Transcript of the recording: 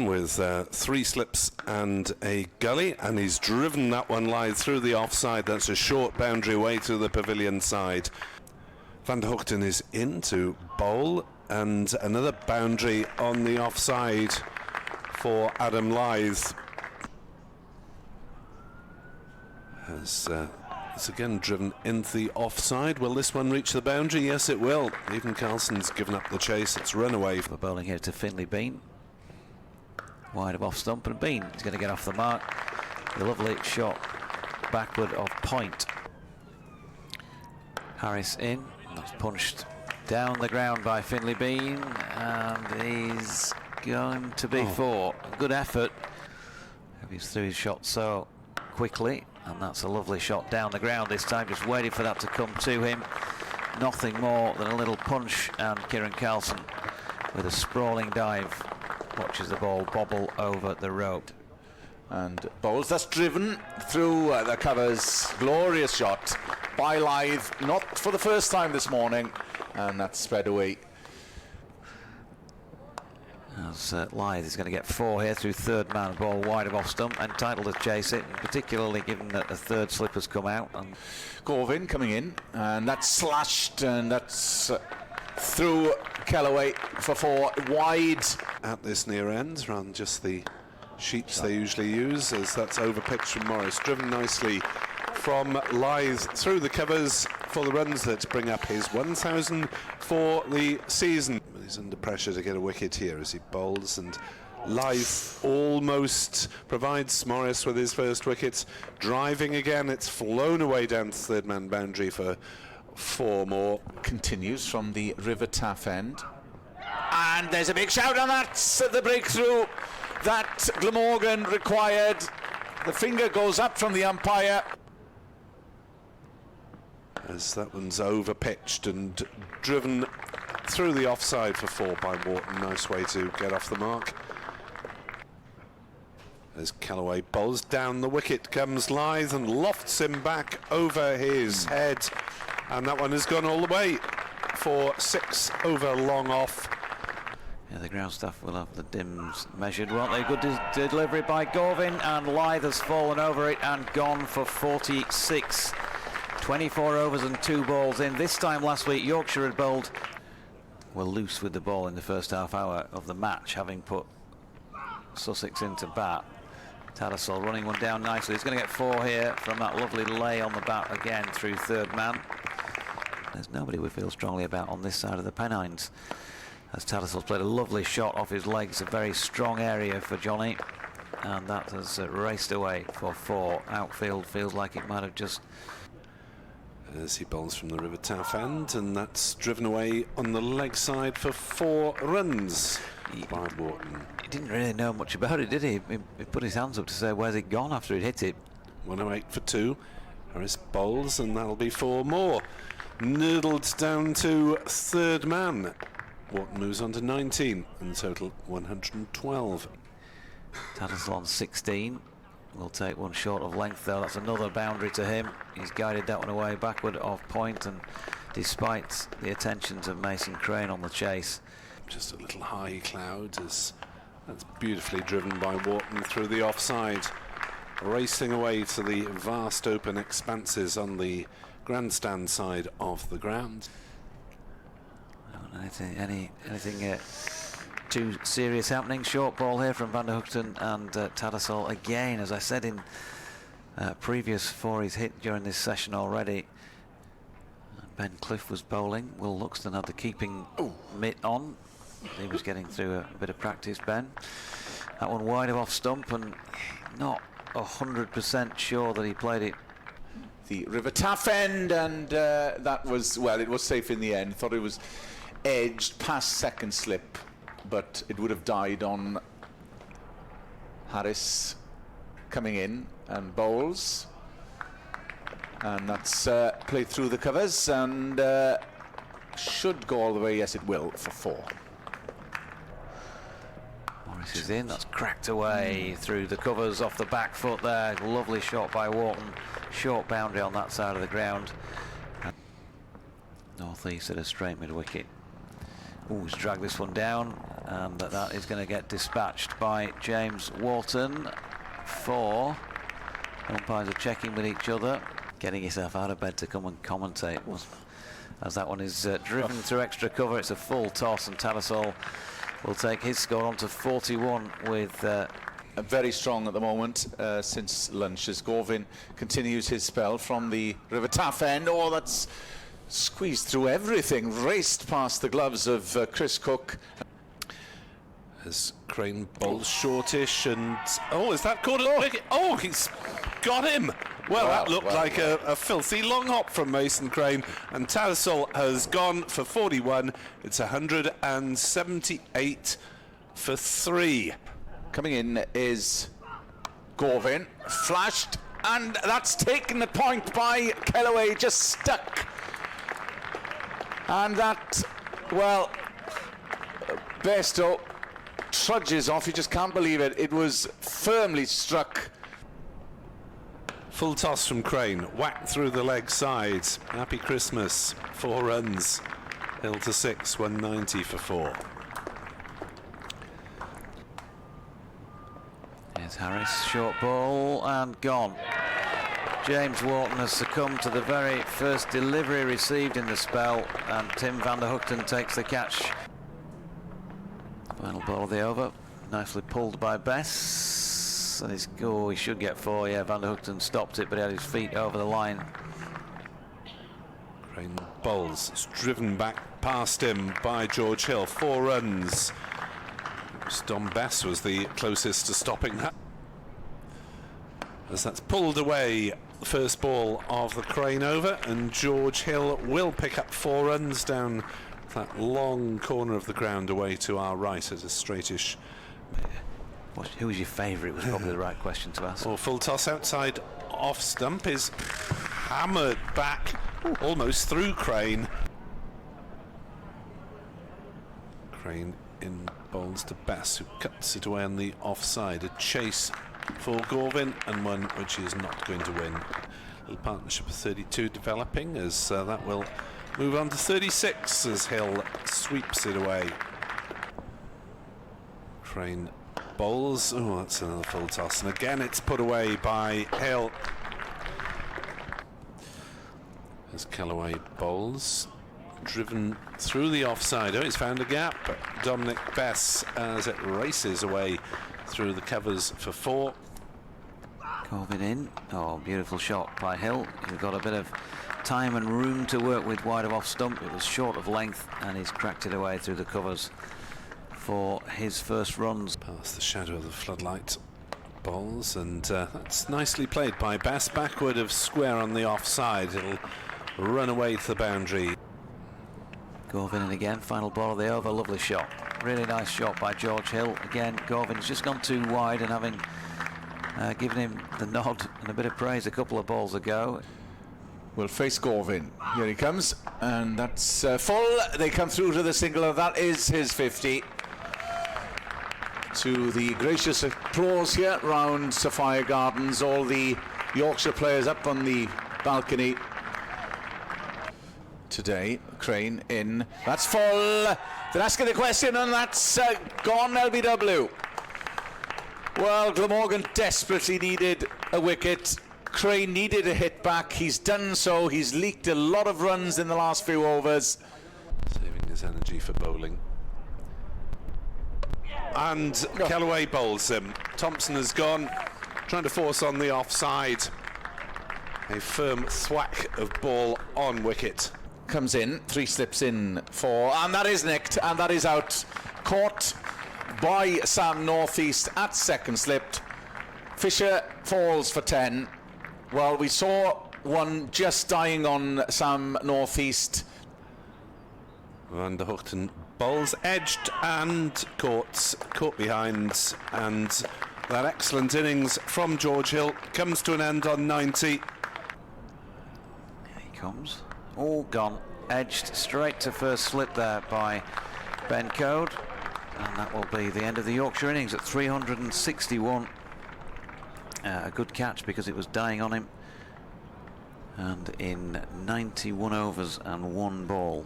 with 3 slips and a gully, and he's driven that one live through the offside. That's a short boundary away to the pavilion side. Van der Hoogten is in to bowl, and another boundary on the offside for Adam Lyth. It's again driven into the offside. Will this one reach the boundary? Yes, it will. Even Carlson's given up the chase. It's run away. We're bowling here to Finlay Bean. Wide of off stump, and Bean is going to get off the mark. A lovely shot backward of point. Harris in. That's punched down the ground by Finlay Bean, and he's going to be 4. A good effort. He's through his shot so quickly. And that's a lovely shot down the ground this time, just waiting for that to come to him. Nothing more than a little punch, and Kieran Carlson with a sprawling dive watches the ball bobble over the rope. And bowls, that's driven through the covers. Glorious shot by Lyth, not for the first time this morning, and that's sped away. As Lyth is going to get 4 here through third man, ball wide of off stump, entitled to chase it, particularly given that the third slip has come out. And Gorvin coming in, and that's slashed, and that's through Kellaway for 4, wide. At this near end, around just the sheets they usually use, as that's over pitch from Morris. Driven nicely from Lyth through the covers for the runs that bring up his 1,000 for the season. He's under pressure to get a wicket here as he bowls, and Lyth almost provides Morris with his first wicket. Driving again, it's flown away down to third man boundary for 4 more. Continues from the River Taff end, and there's a big shout, and that's the breakthrough that Glamorgan required. The finger goes up from the umpire. As that one's over pitched and driven through the offside for 4 by Wharton. Nice way to get off the mark. As Callaway bowls down the wicket, comes Lyth and lofts him back over his head, and that one has gone all the way for 6 over long off. Yeah, the ground staff will have the dims measured, won't they? Good delivery by Gorvin, and Lyth has fallen over it and gone for 46. 24 overs and 2 balls in. This time last week, Yorkshire had bowled were loose with the ball in the first half hour of the match, having put Sussex into bat. Tattersall running one down nicely. He's going to get 4 here from that lovely lay on the bat again through third man. There's nobody we feel strongly about on this side of the Pennines, as Tattersall's played a lovely shot off his legs, a very strong area for Johnny, and that has raced away for 4. Outfield feels like it might have just... As he bowls from the River Taff end, and that's driven away on the leg side for 4 runs by Wharton. He didn't really know much about it, did he? He put his hands up to say, where's it gone, after he'd hit it. 108 for 2. Harris bowls, and that'll be 4 more. Noodled down to third man. Wharton moves on to 19, and total 112. Tattersall on 16. Will take one short of length though. That's another boundary to him. He's guided that one away backward off point, and despite the attentions of Mason Crane on the chase. Just a little high cloud, as that's beautifully driven by Wharton through the offside, racing away to the vast open expanses on the grandstand side of the ground. Anything too serious happening. Short ball here from Van der Hoogten, and Tattersall again, as I said in previous 4 he's hit during this session already. Ben Cliff was bowling. Will Luxton had the keeping mitt on. He was getting through a bit of practice, Ben. That one wide of off stump, and not 100% sure that he played it. The River Taff end, and that was, well, it was safe in the end. Thought it was edged past second slip, but it would have died on Harris coming in and bowls, and that's played through the covers and should go all the way. Yes, it will, for 4. Morris is in. That's cracked away through the covers off the back foot there. Lovely shot by Wharton. Short boundary on that side of the ground. North east at a straight mid wicket. Oh, he's dragged this one down, and that is going to get dispatched by James Wharton. 4. Umpires are checking with each other, getting yourself out of bed to come and commentate. As that one is driven through extra cover, it's a full toss, and Tattersall will take his score on to 41 with... very strong at the moment since lunch, as Govin continues his spell from the River Taff end. Oh, that's squeezed through everything, raced past the gloves of Chris Cook. As Crane bowls shortish, and oh, is that caught a wicket? Oh, he's got him. Well, that looked like a filthy long hop from Mason Crane, and Tattersall has gone for 41. It's 178 for 3. Coming in is Govin, flashed, and that's taken the point by Kellaway, just stuck. And that, well, Bairstow trudges off. You just can't believe it. It was firmly struck. Full toss from Crane, whacked through the leg side. Happy Christmas. 4 runs. Hill to 6, 190 for 4. Here's Harris, short ball, and gone. James Wharton has succumbed to the very first delivery received in the spell, and Tim van der Hoogten takes the catch. Final ball of the over, nicely pulled by Bess. And he should get 4. Yeah, van der Hoogten stopped it, but he had his feet over the line. Crane bowls. It's driven back past him by George Hill. 4 runs. Dom Bess was the closest to stopping that. As that's pulled away, the first ball of the Crane over, and George Hill will pick up 4 runs down that long corner of the ground away to our right at a straightish. Who was your favourite was probably the right question to ask. Or full toss outside off stump is hammered back almost through Crane. Crane in bowls to Bess, who cuts it away on the offside. A chase for Govin, and one which he is not going to win. Little partnership of 32 developing, as that will move on to 36 as Hill sweeps it away. Crane bowls. Oh, that's another full toss, and again it's put away by Hill. As Callaway bowls, driven through the offside. Oh, he's found a gap. Dominic Bess as it races away through the covers for 4. Corbin in. Oh, beautiful shot by Hill. He's got a bit of time and room to work with wide of off stump. It was short of length, and he's cracked it away through the covers for his first runs. Past the shadow of the floodlight bowls, and that's nicely played by Bess. Backward of square on the offside. It'll run away to the boundary. Govin in again, final ball of the over, lovely shot. Really nice shot by George Hill. Again, Govin's just gone too wide, and having given him the nod and a bit of praise a couple of balls ago. Will face Govin. Here he comes, and that's full. They come through to the single, and that is his 50. To the gracious applause here round Sophia Gardens, all the Yorkshire players up on the balcony today. Crane in, that's full. They're asking the question, and that's gone. LBW. Well, Glamorgan desperately needed a wicket. Crane needed a hit back. He's done so. He's leaked a lot of runs in the last few overs, Saving his energy for bowling. And Callaway bowls him. Thompson has gone, trying to force on the offside. A firm thwack of ball on wicket. Comes in, 3 slips in 4, and that is nicked, and that is out. Caught by Sam Northeast at second slipped. Fisher falls for 10. Well, we saw one just dying on Sam Northeast. Van der Hoogten bowls edged and caught behind, and that excellent innings from George Hill comes to an end on 90. Here he comes. All gone. Edged straight to first slip there by Ben Code. And that will be the end of the Yorkshire innings at 361. A good catch because it was dying on him. And in 91 overs and 1 ball.